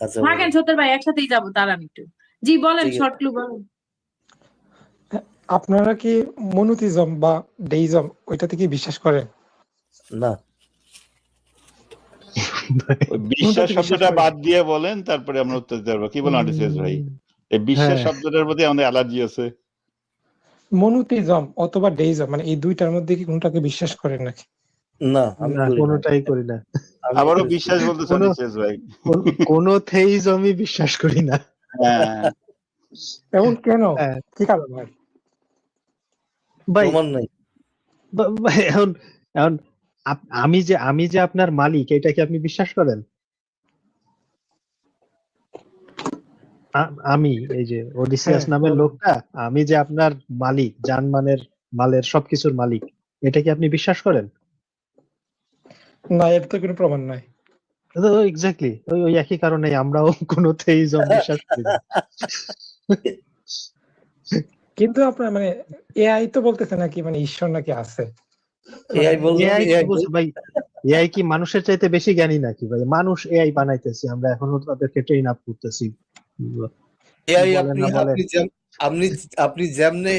আচ্ছা থাকেন সত্যের ভাই, একসাথেই যাবো দাঁড়ান একটু। জি বলেন, ঠিক আছে। শর্ট ক্লু বলেন। আপনারা কি মনোথিজম বা ডেইজম ওইটাতে কি বিশ্বাস করেন? না, ওই বিশ্বাস শব্দটা বাদ দিয়ে বলেন, তারপরে আমরা উত্তর দিতে পারবো। কি বলেন আর্টিস্ট ভাই? এই বিশ্বাস শব্দটার প্রতি আমাদের অ্যালার্জি আছে। মনোথিজম অথবা ডেইজম মানে এই দুইটার মধ্যে কি কোনটাকে বিশ্বাস করেন নাকি? না আমি না, করি না। কোনোটাই করি না। আবারও বিশ্বাস বলতেছেন আর্টিস্ট ভাই? কোনো থেইজমই বিশ্বাস করি না। হ্যাঁ, এমন কেন? হ্যাঁ। কি কারণ ভাই? ভাই প্রমাণ নাই। এখন এখন আমি যে আপনার মালিক, এটা কি আপনি বিশ্বাস করেন? আমি এই যে ওডিসিয়াস নামের লোকটা, আমি যে আপনার মালিক, মালের সবকিছুর মালিক, এটা কি আপনি বিশ্বাস করেন? না, এর তো কোনো প্রমাণ নাই। এক্স্যাক্টলি ওই একই কারণে আমরাও কোনো থেইজম বিশ্বাস করি না। কিন্তু আপনার মানে এআই তো বলতেছে নাকি মানে ঈশ্বর নাকি আছে। এআই বললো এআই কি বলছে ভাই? এআই কি মানুষের চাইতে বেশি জ্ঞানী নাকি ভাই? মানুষ এআই বানাইতেছি, আমরা এখনো তাদেরকে ট্রেন আপ করতেছি। এআই বলেন না বলেন। আপনি যেমনি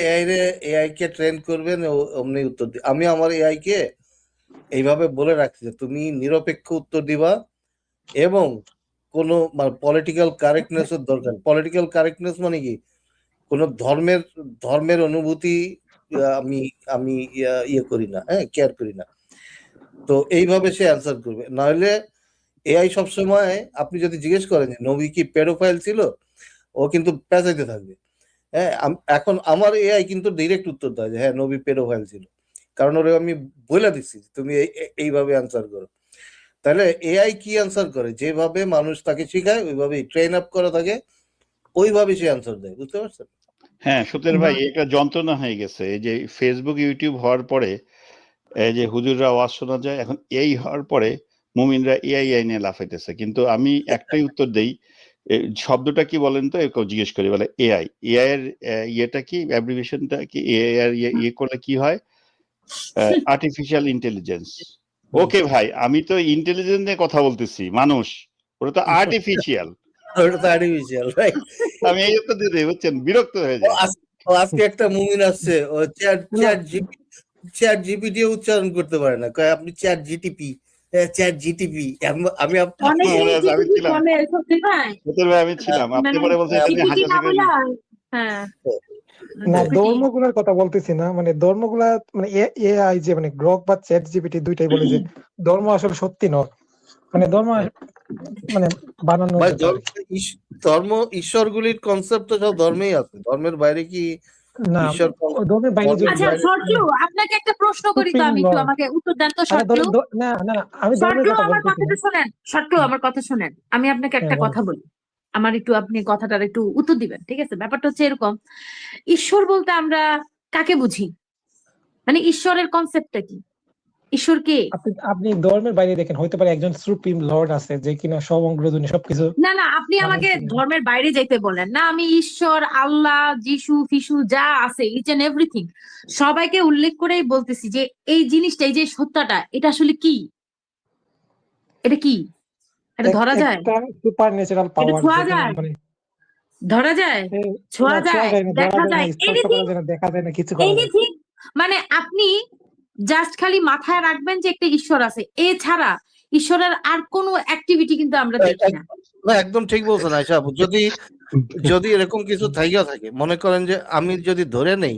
এআই কে ট্রেন করবেন অমনি উত্তর দিবে। আমি আমার এআই কে এইভাবে বলে রাখছি যে তুমি নিরপেক্ষ উত্তর দিবা এবং কোনো পলিটিক্যাল কারেক্টনেস এর দরকার। পলিটিক্যাল কারেক্টনেস মানে কি, কোনো ধর্মের অনুভূতি আমি ইয়ে করি না, হ্যাঁ, কেয়ার করি না। তো এইভাবে সে অ্যান্সার করবে। নাহলে এআই সবসময় আপনি যদি জিজ্ঞেস করেন যে নবী কি পেডোফাইল ছিল, ও কিন্তু পেঁচাইতে থাকবে। হ্যাঁ, এখন আমার এআই কিন্তু ডিরেক্ট উত্তর দেয় যে হ্যাঁ নবী পেডোফাইল ছিল, কারণ ওরে আমি বলে দিচ্ছি তুমি এইভাবে অ্যান্সার করো। তাহলে এআই কি অ্যান্সার করে, যেভাবে মানুষ তাকে শেখায় ওইভাবেই ট্রেন আপ করা থাকে, ওইভাবে সে অ্যান্সার দেয়। বুঝতে পারছেন? হ্যাঁ সত্যের ভাই, এটা যন্ত্রণা হয়ে গেছে। এই যে ফেসবুক ইউটিউব হওয়ার পরে, এই যে হুজুররা ওয়াজ শোনা যায়, এখন এই হওয়ার পরে মুমিনরা এআই নিয়ে লাফাইতেছে। কিন্তু আমি একটাই উত্তর দেই, শব্দটা কি বলেন তো, এরকম জিজ্ঞেস করি, বলে এআই এর ইয়েটা কি, অ্যাব্রিভিয়েশনটা কি, এআই এর ইয়ে করলে কি হয়? Artificial intelligence. ওকে ভাই, আমি তো ইন্টেলিজেন্স নিয়ে কথা বলতেছি, মানুষ ওটা তো আর্টিফিশিয়াল। ওটা তো আর্টিফিশিয়াল, রাইট? আমি এই উত্তর দিয়ে দিই, বুঝছেন, বিরক্ত হয়ে যায়। আজকে একটা মুমিন আসছে, ও চ্যাট জিপিটি উচ্চারণ করতে পারে না, কয় আপনি চ্যাট জিটিপি। আমি ছিলাম, আপনি পরে বলছেন না, ধর্মগুলোর কথা বলতেছি না, মানে ধর্মগুলা মানে এআই যে মানে গ্রক বা চ্যাট জিপিটি দুইটাই বলে যে ধর্ম আসলে সত্যি নয়, মানে ধর্ম মানে বানানো। ধর্ম ঈশ্বরগুলির কনসেপ্ট তো সব ধর্মেই আছে, ধর্মের বাইরে কি ঈশ্বর? আচ্ছা শর্ট ক্লু, আপনাকে একটা প্রশ্ন করি তো, আমি একটু আমাকে উত্তর দেন তো। শর্ট ক্লু, না না, আমি ধর্মের কথা বলতেছি না। শুনেন শর্ট ক্লু, আমার কথা শুনেন। আমি আপনাকে একটা কথা বলি, আমার একটু আপনি কথাটার একটু উত্তর দিবেন, ঠিক আছে? ব্যাপারটা হচ্ছে এরকম, ঈশ্বর বলতে আমরা কাকে বুঝি? মানে ঈশ্বরের কনসেপ্টটা কি? ঈশ্বর কে? আপনি ধর্মের বাইরে দেখেন, হইতে পারে একজন সুপ্রিম লর্ড আছে যে কিনা সমগ্র দুনিয়া সবকিছু। না, আপনি আমাকে ধর্মের বাইরে যাইতে বলেন না। আমি ঈশ্বর, আল্লাহ, যিশু ফিশু যা আছে, ইচ এন্ড এভরিথিং সবাইকে উল্লেখ করেই বলতেছি যে এই জিনিসটা, এই যে সত্যটা, এটা আসলে কি? এটা কি? এটা ধরা যায়? সুপার ন্যাচারাল পাওয়ার, ছোঁয়া যায়, ধরা যায়, ছোঁয়া যায়, দেখা যায়, দেখা যায় না, কিছু এনিথিং। মানে আপনি জাস্ট খালি মাথায় রাখবেন যে একটা ঈশ্বর আছে, এছাড়া ঈশ্বরের আর কোনো অ্যাক্টিভিটি কিন্তু আমরা দেখি না। না, একদম ঠিক বলছেন আয়শা। যদি এরকম কিছু থাইকা থাকে, মনে করেন যে আমি যদি ধরে নেই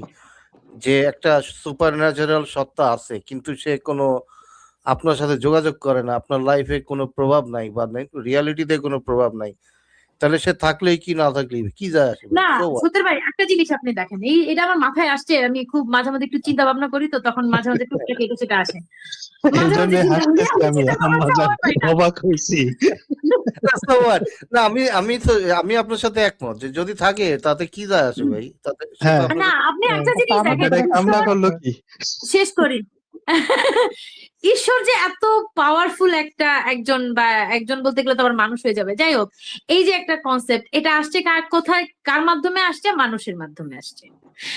যে একটা সুপার ন্যাচারাল সত্তা আছে, কিন্তু সে কোনো আপনার সাথে যোগাযোগ করে না, আপনার লাইফে কোনো প্রভাব নাই বা রিয়ালিটিতে কোনো প্রভাব নাই, তাহলে সে থাকলেই কি না থাকলেই কি যায় আসে? না সত্যের ভাই, একটা জিনিস আপনি দেখেন, এটা আমার মাথায় আসছে, আমি খুব মাঝে মাঝে একটু চিন্তা ভাবনা করি, তো তখন মাঝে মাঝে টুকটাক এটা সেটা আসে। আমি আপনার সাথে একমত যে যদি থাকে তাতে কি যায় আসে ভাই? না, আপনি একটা জিনিস দেখেন, শেষ করি। ঈশ্বর যে এত পাওয়ারফুল একজন বা একজন বলতে গেলে তো আবার মানুষ হয়ে যাবে, যাই হোক, এই যে একটা কনসেপ্ট, এটা আসছে কার মাধ্যমে আসছে? মানুষের মাধ্যমে আসছে।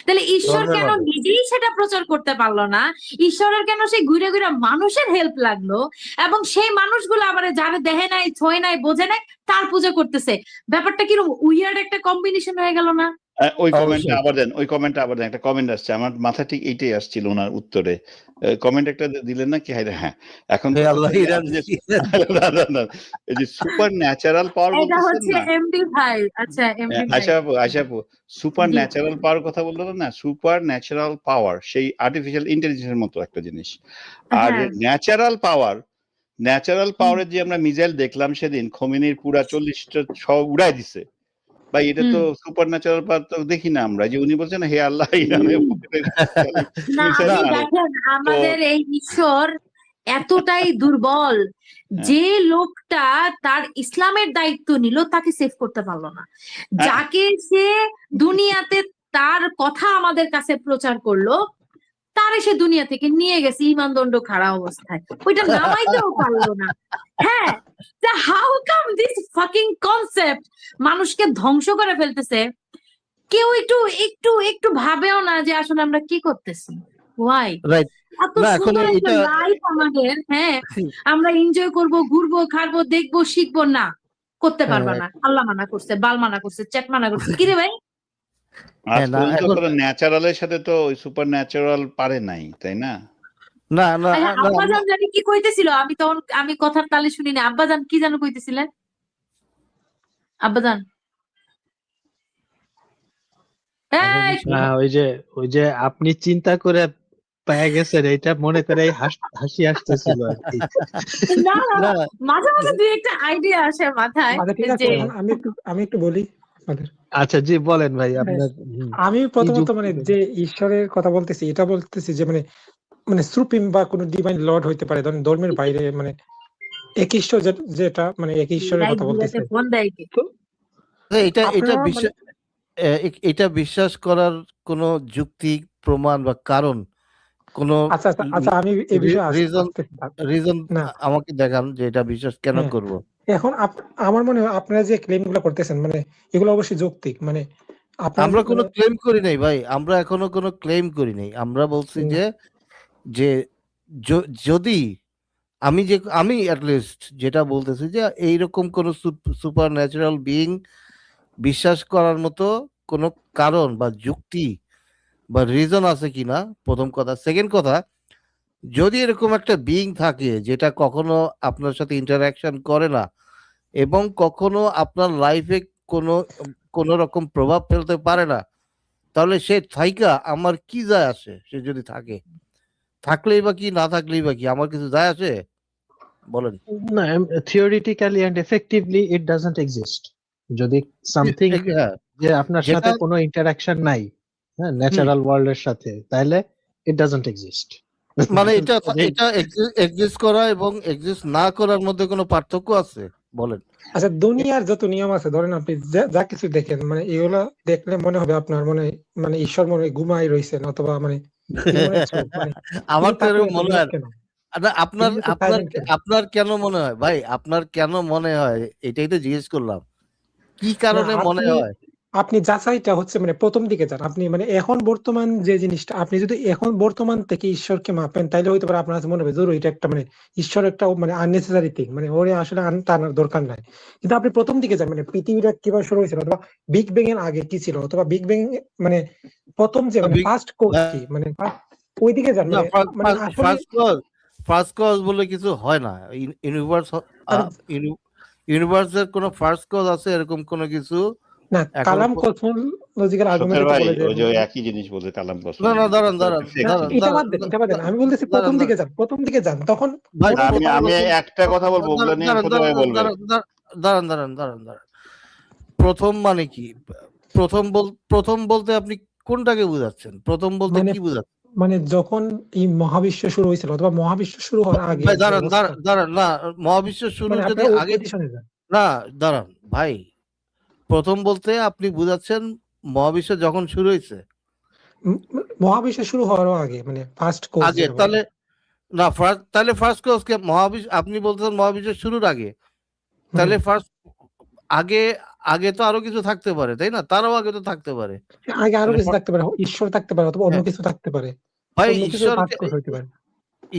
তাহলে ঈশ্বর ধর্মের কেন মাধ্যমে। নিজেই সেটা প্রচার করতে পারলো না? ঈশ্বরের কেন সেই ঘুরে ঘুরে মানুষের হেল্প লাগলো, এবং সেই মানুষগুলো আবার যারা দেখে নাই, ছোঁয় নাই, বোঝে নাই, তার পূজা করতেছে? ব্যাপারটা কিরকম উইয়ার্ড একটা কম্বিনেশন হয়ে গেল না? ওই কমেন্টটা অবশ্যই। আবার দেন, ওই কমেন্টটা আবার দেন। একটা কমেন্ট আসছে আমার মাথায়, ঠিক এইটাই আসছিল ওনার উত্তরে। কমেন্ট একটা দিলেন না কি? হ্যাঁ, এখন হে কথা আল্লাহ, হচ্ছে যে ইরান আপনি যে না, এই যে সুপার ন্যাচারাল পাওয়ার এটা বলতেছেন হচ্ছে না, এমডি ভাই। আচ্ছা, এমডি ভাই। আশা আপু সুপার জি। ন্যাচারাল পাওয়ার কথা বললেন না, সুপার ন্যাচারাল পাওয়ার সেই আর্টিফিশিয়াল ইন্টেলিজেন্সের মতো একটা জিনিস। আর হ্যাঁ। ন্যাচারাল পাওয়ারের যে আমরা মিসাইল দেখলাম সেদিন, খোমেনির পুরা 40টা সব উড়াই দিছে ভাই, এটা তো সুপার ন্যাচারাল পাওয়ার তো দেখি না আমরা। যে উনি বলছেন হে আল্লাহ, ইরানের না, মিসাইল আপনি মারো। দেখেন, তো আমাদের এই ঈশ্বর এতটাই দুর্বল হ্যাঁ, যে লোকটা তার ইসলামের দায়িত্ব নিল, তাকে সেভ করতে পারলো না। যাকে সে দুনিয়াতে তার কথা আমাদের কাছে প্রচার করলো, তারে সে দুনিয়া থেকে নিয়ে গেছে ইমানদণ্ড খাড়া অবস্থায়, ওইটা নামাইতেও পারলো না। হ্যাঁ, how come this fucking concept মানুষকে ধ্বংস করে ফেলতেছে? কেউ একটু একটু একটু ভাবেও না যে আসলে আমরা কি করতেছি, ওয়াই? রাইট। এত না, এখন সুন্দর একটা এটা লাইফ আমাদের, হ্যাঁ, আমরা এনজয় করব, ঘুরবো, খাবো, দেখবো, শিখবো না, করতে পারবা হ্যাঁ, না। আল্লাহ মানা করছে, বাল মানা করছে, চ্যাট মানা করছে, কিরে ভাই? আজ হ্যাঁ, না পর্যন্ত এখন কোনো ন্যাচারালের সাথে তো ওই সুপার ন্যাচারাল পারে নাই, তাই না? না না আচ্ছা, না আব্বাজান জানি কি কইতেছিল, আমি কথার তালে শুনি না। আব্বাজান কি যেন কইতেছিলেন? আব্বাজান, আসলে এই বিষয় না, ওই যে আপনি চিন্তা করে পেয়ে গেছেন, এটা মনে করে হাসি আসতেছিল আর কি। না না না, না, মাঝে মাঝে দুই একটা আইডিয়া আসে মাথায় আচ্ছা ঠিক আছে, যে এখন আমি একটু বলি আপনাদের। আচ্ছা, জি বলেন ভাই, মানে আপনার আমি কি প্রথমত যুক্তি মানে দেন? যে ঈশ্বরের কথা বলতেছি, এটা বলতেছি যে মানে মানে সুপ্রিম বা কোনো ডিভাইন লর্ড হইতে পারে, ধরেন ধর্মের বাইরে, মানে এক ঈশ্বর যেটা মানে এক ঈশ্বরের রাইট কথা বিরাতে বলতেছে। ফোন দেয় কি? তো এটা এটা আপনারা মানে বিশ্বাস এটা বিশ্বাস করার কোনো যুক্তি, প্রমাণ বা কারণ, কোনো আচ্ছা আচ্ছা আচ্ছা, আমি এই বিষয়ে রিজন আসতেছি রিজন না। আমাকে দেখান যে এটা বিশ্বাস কেন হ্যাঁ, করব। এখন আমার মনে হয় আপনারা যে ক্লেম গুলো করতেছেন, মানে এগুলো অবশ্যই যৌক্তিক। মানে আপনার আমরা কোনো মানে ক্লেম করি নাই ভাই, আমরা এখনো কোনো ক্লেম করি নাই। আমরা বলছি উম, যে যে যদি আমি অ্যাটলিস্ট যেটা বলতেছি যে এইরকম কোনো সুপার ন্যাচারাল বিইং বিশ্বাস করার মতো কোনো কারণ বা যুক্তি বা রিজন আছে কিনা, প্রথম কথা। সেকেন্ড কথা, যদি এরকম একটা বিইং থাকে যেটা কখনো আপনার সাথে ইন্টারাকশন করে না এবং কখনো আপনার লাইফে কোনো কোনো রকম প্রভাব ফেলতে পারে না, তাহলে সে থাইকা আমার কি যায় আসে? সে যদি থাকে, থাকলেই বা কি, না থাকলেই বা কি, আমার কিছু যায় আসে? বলেন। না, theoretically and effectively it doesn't exist. যদি সামথিং হ্যাঁ, যে আপনার যেটা সাথে কোনো ইন্টারাকশন নাই, হ্যাঁ, হুম, ন্যাচারাল ওয়ার্ল্ড এর সাথে, তাহলে ইট ডাজন্ট এক্সিস্ট। মানে এটা এটা এক্সিস্ট করা এবং এক্সিস্ট না করার মধ্যে কোনো পার্থক্য আছে? বলেন। আচ্ছা, দুনিয়ার যত নিয়ম আছে, ধরেন আপনি যা কিছু দেখেন, মানে এগুলো দেখলে মনে হবে আপনার মনে মানে ঈশ্বর মনে হয় ঘুমাই রয়েছেন, অথবা মানে এমন এক চোখ, মানে আমার তিনি তো থাকলে এরকম এত মনে নীরব হয় কেন, না। আপনার তিনি এত আপনার সাইলেন্ট কেন? আপনার কেন মনে হয় ভাই? আপনার কেন মনে হয়? এটাই তো জিজ্ঞেস করলাম। কি না, কারণে মনে আপনি হয়? আপনি যাচাইটা হচ্ছে মানে প্রথম দিকে যান। আপনি মানে এখন বর্তমান যে জিনিসটা, আপনি যদি এখন বর্তমান থেকে ঈশ্বরকে মাপেন, তাইলে হয়তো পারে আপনার কাছে মনে হবে জরুরি এটা একটা মানে ঈশ্বর একটা মানে আননেসেসারি থিং, মানে ওরে আসলে টানার দরকার নাই। কিন্তু আপনি প্রথম দিকে যান, মানে পৃথিবীটা কিভাবে শুরু হয়েছিল, অথবা বিগ ব্যাং এর আগে কি ছিল, অথবা বিগ ব্যাং মানে প্রথম যে মানে বিগ ফার্স্ট কোজ কি, মানে ওই দিকে যান। না, মানে মানে আসলে ফার্স্ট কজ বলে কিছু হয় না। ইউনিভার্স আর ইউনিভার্সের কোনো ফার্স্ট কজ আছে এরকম কোনো কিছু না, এখনো কালাম কসমোলজিক্যাল সতের আর্গুমেন্টে তো ভাই বলে যে ওই যে মানে একই জিনিস বলছে কালাম না না, দাঁড়ান কসমোলজি, দাঁড়ান ফেক না, দাঁড়ান জিনিস। এটা বাদ দেন, এটা বাদ দেন। আমি বলতেছি প্রথম দিকে যান, প্রথম দিকে যান, তখন ভাই, মনে হবে আমি মানে একটা কথা বলবো, ওগুলো নিয়ে দাঁড়ান ছোট দাঁড়ান ভাই বলবে। দাঁড়ান দাঁড়ান দাঁড়ান দাঁড়ান দাঁড়ান। প্রথম মানে কি? প্রথম বলতে আপনি কোনটাকে বুঝাচ্ছেন? প্রথম বলতে মানে কি বুঝাচ্ছেন? মানে যখন এই মহাবিশ্ব শুরু হয়েছিল, অথবা মহাবিশ্ব শুরু হওয়ার আগে ভাই যে দাঁড়ান অবস্থা, দাঁড়ান দাঁড়ান, না, মহাবিশ্ব শুরুর মানে যদি আপনার ওই আগে, পজিশনে যান। না, দাঁড়ান ভাই, প্রথম বলতে আপনি বুঝাচ্ছেন মহাবিশ্ব যখন শুরু হয়েছে মহাবিশ্ব শুরু হওয়ারও আগে, মানে ফার্স্ট কোজ আগে, যেটা বলে। তাহলে না ফার্স্ট, তাহলে ফার্স্ট কজ কে মহাবিশ্ব, আপনি বলতেছেন মহাবিশ্বের শুরুর আগে, তাহলে ফার্স্ট আগে আগে তো আরো কিছু থাকতে পারে, তাই না? তারও আগে তো থাকতে পারে। আগে আরো তাহলে কিছু থাকতে পারে, ঈশ্বর থাকতে পারে অথবা অন্য হ্যাঁ, কিছু থাকতে পারে, ভাই অন্য কিছু ঈশ্বর ফার্স্ট কজ হইতে পারে।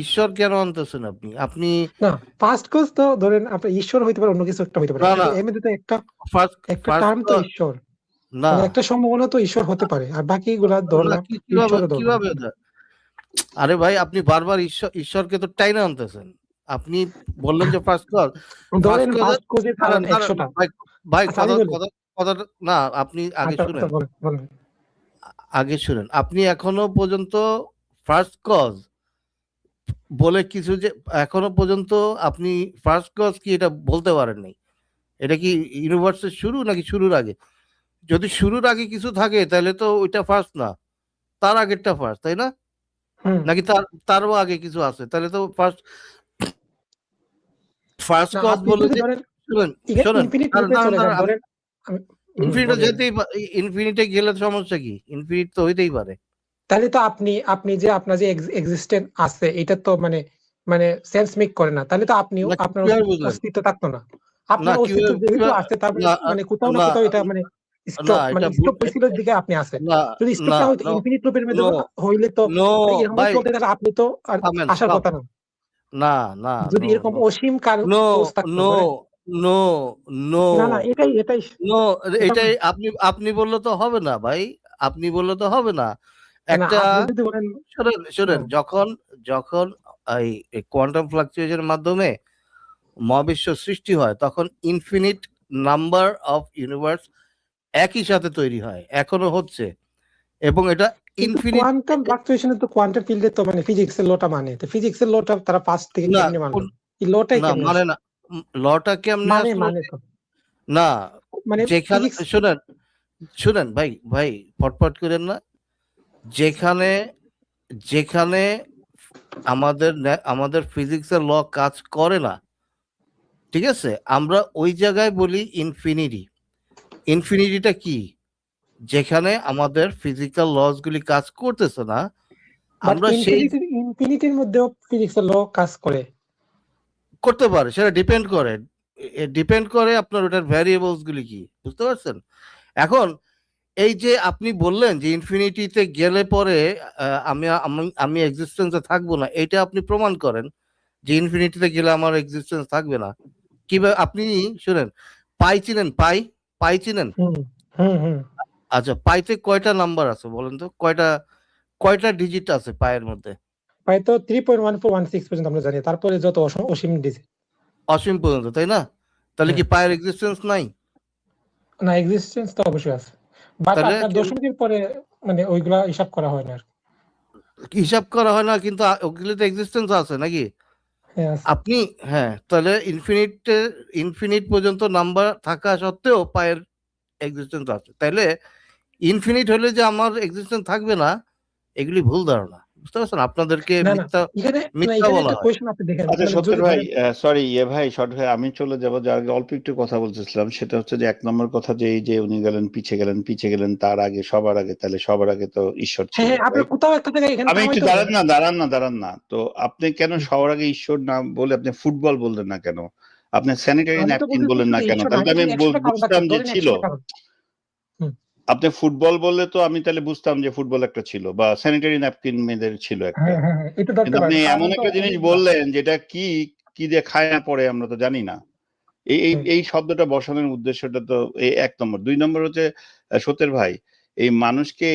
ঈশ্বর কেন আনতেছেন আপনি? আপনি না, ফার্স্ট কজ তো ধরেন আপনার ঈশ্বর হইতে পারে, অন্য কিছু একটা হইতে পারে, না কিন্তু না এর মধ্যে তো একটা ফার্স্ট একটা ফার্স্ট টার্ম তো ঈশ্বর, না মানে একটা সম্ভাবনা তো ঈশ্বর হতে পারে, আর বাকিগুলা না ধরলাম কিভাবে ঈশ্বরও ধরলাম। কিভাবে এটা? আরে ভাই আপনি বারবার ঈশ্বরকে তো টাইনা আনতেছেন। আপনি বললেন যে ফার্স্ট কজ, ধরেন ফার্স্ট কজ ফার্স্ট কজের কারণ 100টা। ভাই ভাই আচ্ছা আমি বলি, কথা না, আপনি আগে আচ্ছা শুনেন, বলেন বলেন। আগে শুনেন। আপনি এখনো পর্যন্ত ফার্স্ট কজ বলে কিছু যে এখনো পর্যন্ত আপনি ফার্স্ট কজ কি এটা বলতে পারেন নাই। এটা কি ইউনিভার্সের শুরু নাকি শুরুর আগে? যদি শুরুর আগে কিছু থাকে তাহলে তো ওইটা ফার্স্ট না, তার আগেরটা ফার্স্ট, তাই না? হুম। নাকি তারও আগে কিছু আছে? তাহলে তো ফার্স্ট ফার্স্ট না, কজ আপনি বলে যদি যে ধরেন শুনেন শুনেন ইনফিনিট দাঁড়ান রূপে দাঁড়ান চলে যান, দাঁড়ান, ধরেন ইনফিনিটে বলেন। যেতেই ইনফিনিটে গেলে সমস্যা কি? ইনফিনিট তো হইতেই পারে। তাহলে তো আপনি যে আপনার যে এক্সিস্টেন্স আছে এটা তো মানে মানে সেন্স মেক করে না, তাহলে তো আপনিও না আপনার কিভাবে বুঝলেন? অস্তিত্ব থাকতো না। না আপনার অস্তিত্ব কিভাবে যেহেতু কিভাবে আছে, তার না মানে কোথাও না না কোথাও এটা মানে না স্টপ, মানে এটা স্টপ হয়েছিল দিকে আপনি আছেন। না যদি স্টপ না না হইতো, নো ইনফিনিট লুপের মধ্যে নো হইলে তো নো এরকম ভাই চলতে থাকে, আপনি তো আর থামেন আসার স্টপ। কথা না। না না যদি নো এরকম নো অসীম কাল নো কোষ থাকতো, নো ধরেন। নো নো না না, এটাই নো এটা এটাই আপনি আপনি বললে তো হবে না ভাই, আপনি বললে তো হবে না। না, একটা আপনি যদি বলেন শোনেন শোনেন, হুম, যখন যখন এই কোয়ান্টাম ফ্লাকচুয়েশনের মাধ্যমে মহাবিশ্ব সৃষ্টি হয় তখন ইনফিনিট নাম্বার অফ ইউনিভার্স একই সাথে তৈরি হয়, এখনো হচ্ছে, এবং এটা কিন্তু ইনফিনিট। কোয়ান্টাম ফ্লাকচুয়েশনে তো কোয়ান্টাম ফিল্ডে তো মানে ফিজিক্সের লটা মানে, তো ফিজিক্সের লটা তারা ফার্স্ট থেকে না কেমনে মানলো? এই লটাই না কেমনে মানে আসলো? না, লটা কেমনে মানে আসলো? মানে তো না মানে যেখানে ফিজিক্স। শুনেন শুনেন ভাই ভাই ফটফট করেন না। যেখানে যেখানে আমাদের ফিজিক্সের ল কাজ করে না, ঠিক আছে, আমরা ওই জায়গায় বলি ইনফিনিটি। ইনফিনিটিটা কি? যেখানে আমাদের ফিজিক্যাল লস গুলি কাজ করতেছে না, বাট আমরা সেই ইনফিনিটির মধ্যেও ফিজিক্সের ল কাজ করে। করতে পারে, সেটা ডিপেন্ড করে আপনার ওটার ভ্যারিয়েবলস গুলি কি, বুঝতে পারছেন? এখন এই যে আপনি বললেন যে ইনফিনিটিতে গেলে পরে আমি আমি আমি এক্সিস্টেন্সে থাকবো না, এটা আপনি প্রমাণ করেন যে ইনফিনিটিতে গেলে আমার এক্সিস্টেন্স থাকবে না। কিভাবে? আপনি শুনেন, পাই চিনেন? পাই চিনেন? হুম হুম হুম। আচ্ছা, পাইতে কয়টা নাম্বার আছে বলেন তো? কয়টা কয়টা ডিজিট আছে পায়ের মধ্যে? প্রায় তো 3.1416 পর্যন্ত আমরা জানি, তারপরে যত অসীম ডিজিট। অসীম পর্যন্ত, তাই না? তাহলে কি হ্যাঁ, পায়ের এক্সিস্টেন্স নাই? না এক্সিস্টেন্স তো অবশ্যই আছে, বাট তাহলে আপনার দশমিকের পরে মানে ওইগুলা হিসাব করা হয় না আর কি। হিসাব করা হয় না, কিন্তু ওগুলিতে এক্সিস্টেন্স আছে নাকি? হ্যাঁ আছে। আপনি হ্যাঁ, তাহলে ইনফিনিট পর্যন্ত নাম্বার থাকা সত্ত্বেও পায়ের এক্সিস্টেন্স আছে, তাইলে ইনফিনিট হলে যে আমার এক্সিস্টেন্স থাকবে না, এগুলি ভুল ধারণা, বুঝতে পারছেন? আপনাদেরকে না না, মিথ্যা এখানে মিথ্যা বলা একটা হয়। কোয়েশ্চেন আপনি দেখেন, আচ্ছা মানে সত্যেন যদি ভাই, ধরেন সরি ভাই, শর্ট ভাই, আমি চলে যাব, যার আগে অল্প একটু কথা বলতেছিলাম, সেটা হচ্ছে যে 1 নম্বর কথা, যে এই যে উনি গেলেন পিছে গেলেন তার আগে, সবার আগে, তাহলে সবার আগে তো ঈশ্বর হ্যাঁ ছিল, হ্যাঁ, আপনার right? কোথাও একটা জায়গায় এখানে আমি একটু থামাইতে হবে। দাঁড়ান না, তো আপনি কেন সবার আগে ঈশ্বর না বলে আপনি ফুটবল বললেন না কেন? আপনি স্যানিটারি আমি তো ন্যাপকিন বলতেছি বললেন না শুধু কেন? ঈশ্বর না, তাহলে তো আমি এখানে 100টা কারণ থাকতে বুঝতাম পারে, যে ধরেন ছিল। 100টা কারণ। হুম। আপনি ফুটবল বললে তো আমি তাহলে বুঝতাম যে ফুটবল একটা ছিল, বা স্যানিটারি ন্যাপকিন মেয়েদের ছিল একটা। হ্যাঁ হ্যাঁ হ্যাঁ, এটা ধরতে কিন্তু আপনি পারেন, এমন কারণ তো একটা জিনিস অনেকগুলা। বললেন যেটা কি কি দিয়ে খায় না পড়ে আমরা তো জানি না। এই এই হুম। এই শব্দটা বসানোর উদ্দেশ্যটা তো এই 1 নম্বর। 2 নম্বর হচ্ছে সত্যের ভাই, এই মানুষকে